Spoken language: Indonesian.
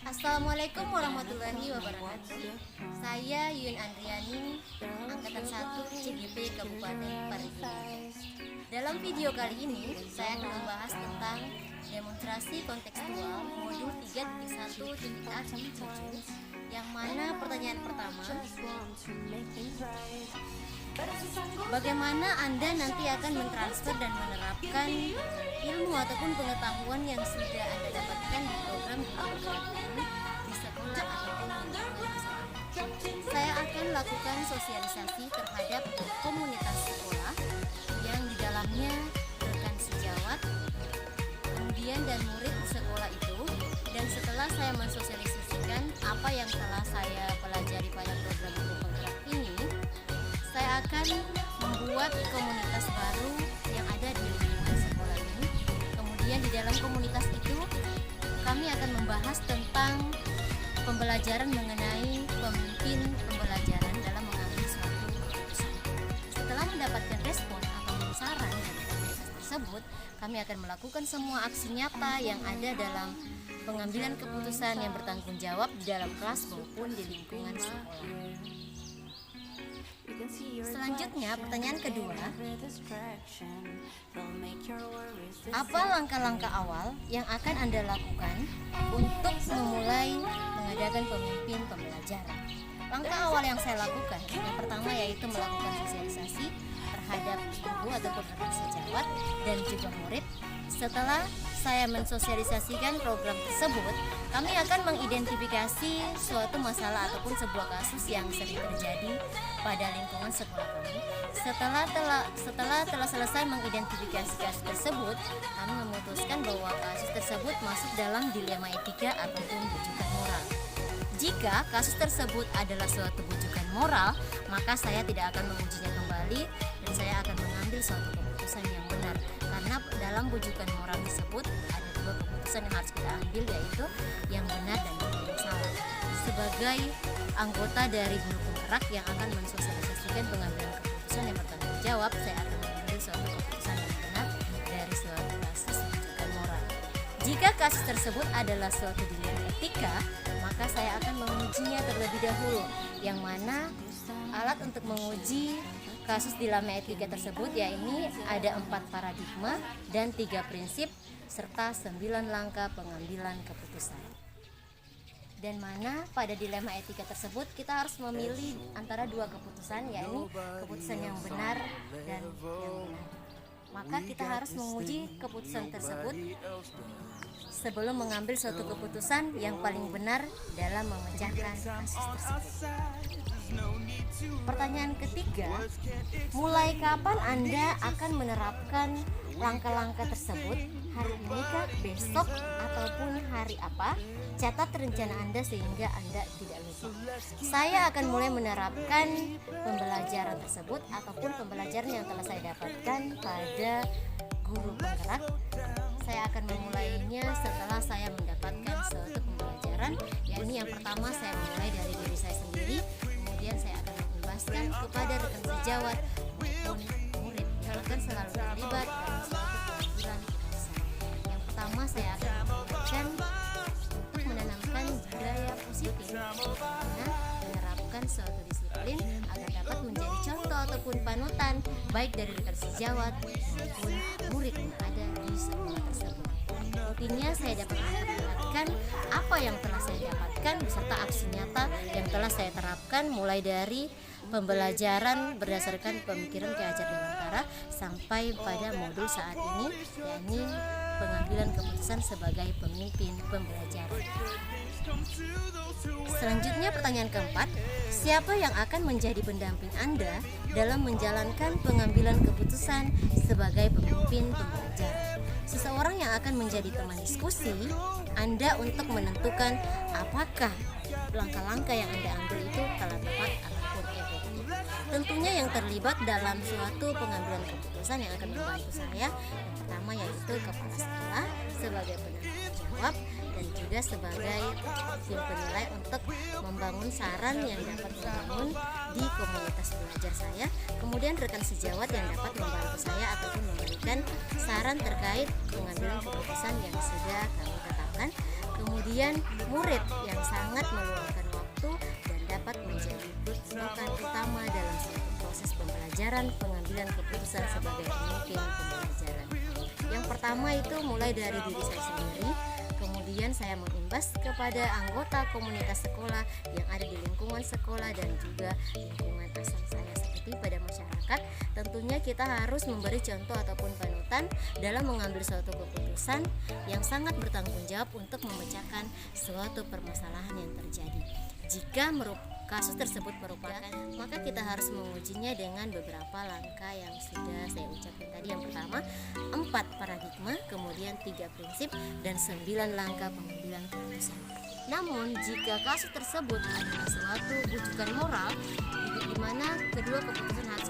Assalamualaikum warahmatullahi wabarakatuh. Saya Yun Andriani, Angkatan 1 CGP Kabupaten Parigi. Dalam video kali ini, saya akan membahas tentang demonstrasi kontekstual modul 3.1.A.7, yang mana pertanyaan pertama, bagaimana Anda nanti akan mentransfer dan menerapkan ilmu ataupun pengetahuan yang sudah Anda dapatkan di program ini di sekolah ataupun lingkungan usaha. Saya akan lakukan sosialisasi terhadap komunitas sekolah yang di dalamnya rekan sejawat, kemudian dan murid di sekolah itu. Dan setelah saya mensosialisasikan apa yang telah saya pelajari pada program guru penggerak ini, saya akan membuat komunitas baru yang ada di lingkungan sekolah ini. Kemudian di dalam komunitas itu kami akan membahas tentang pembelajaran mengenai pemimpin pembelajaran dalam mengambil suatu keputusan. Setelah mendapatkan respon atau saran dari komunitas tersebut, kami akan melakukan semua aksi nyata yang ada dalam pengambilan keputusan yang bertanggung jawab di dalam kelas maupun di lingkungan sekolah. Selanjutnya, pertanyaan kedua, apa langkah-langkah awal yang akan Anda lakukan untuk memulai mengadakan pemimpin pembelajaran? Langkah awal yang saya lakukan, yang pertama yaitu melakukan sosialisasi terhadap guru ataupun rekan sejawat dan juga murid. Setelah saya mensosialisasikan program tersebut, kami akan mengidentifikasi suatu masalah ataupun sebuah kasus yang sering terjadi pada lingkungan sekolah kami. Setelah selesai mengidentifikasi kasus tersebut, kami memutuskan bahwa kasus tersebut masuk dalam dilema etika ataupun bujukan moral. Jika kasus tersebut adalah suatu bujukan moral, maka saya tidak akan mengujinya kembali dan saya akan mengambil suatu keputusan yang benar. Karena dalam bujukan moral tersebut ada dua keputusan yang harus kita ambil, yaitu yang benar dan yang salah. Sebagai anggota dari guru penggerak yang akan mensosialisasikan pengambilan keputusan yang bertanggung jawab, saya akan mengambil suatu keputusan yang benar dari suatu kasus bujukan moral. Jika kasus tersebut adalah suatu dilema etika, maka saya akan mengujinya terlebih dahulu, yang mana alat untuk menguji kasus dilema etika tersebut yaitu ada 4 paradigma dan 3 prinsip serta 9 langkah pengambilan keputusan. Dan mana pada dilema etika tersebut kita harus memilih antara dua keputusan, yaitu keputusan yang benar dan yang benar. Maka kita harus menguji keputusan tersebut sebelum mengambil suatu keputusan yang paling benar dalam memecahkan kasus tersebut. Pertanyaan ketiga, mulai kapan Anda akan menerapkan langkah-langkah tersebut? Hari ini kah, besok, ataupun hari apa? Catat rencana Anda sehingga Anda tidak lupa. Saya akan mulai menerapkan pembelajaran tersebut ataupun pembelajaran yang telah saya dapatkan pada guru penggerak. Saya akan memulainya setelah saya mendapatkan suatu pembelajaran, yakni yang pertama saya mulai dari diri saya sendiri, kemudian saya akan mengimbaskan kepada rekan sejawat maupun murid yang akan selalu terlibat dalam suatu pembelajaran kebangsaan. Yang pertama saya akan mengingatkan untuk menanamkan budaya positif, karena menerapkan suatu disiplin agar dapat menjadi contoh ataupun panutan baik dari rekan sejawat maupun murid yang ada di sekolah tersebut. Intinya saya dapat memperlihatkan apa yang telah saya dapatkan beserta aksi nyata yang telah saya terapkan mulai dari pembelajaran berdasarkan pemikiran Ki Hajar Dewantara sampai pada modul saat ini, yakni pengambilan keputusan sebagai pemimpin pembelajaran. Selanjutnya pertanyaan keempat, siapa yang akan menjadi pendamping Anda dalam menjalankan pengambilan keputusan sebagai pemimpin pembelajaran? Seseorang yang akan menjadi teman diskusi Anda untuk menentukan apakah langkah-langkah yang Anda ambil itu telah tepat ataupun efektif. Tentunya yang terlibat dalam suatu pengambilan keputusan yang akan membantu saya, yang pertama yaitu kepala sekolah sebagai penanggung jawab dan juga sebagai tim penilai untuk membangun saran yang dapat membangun di komunitas belajar saya. Kemudian rekan sejawat yang dapat membantu saya ataupun memberikan saran terkait pengambilan keputusan yang sudah kami tetapkan. Kemudian murid yang sangat meluangkan waktu dan dapat menjadi patokan utama dalam suatu proses pembelajaran, pengambilan keputusan sebagai pemimpin pembelajaran. Yang pertama itu mulai dari diri saya sendiri, kemudian saya mengimbas kepada anggota komunitas sekolah yang ada di lingkungan sekolah dan juga lingkungan asal saya seperti pada masyarakat. Tentunya kita harus memberi contoh ataupun panutan dalam mengambil suatu keputusan yang sangat bertanggung jawab untuk memecahkan suatu permasalahan yang terjadi. Jika kasus tersebut merupakan, maka kita harus mengujinya dengan beberapa langkah yang sudah saya ucapkan tadi. Yang pertama, 4 paradigma, kemudian 3 prinsip, dan 9 langkah pengambilan keputusan. Namun jika kasus tersebut adalah suatu rujukan moral, di mana kedua keputusan harus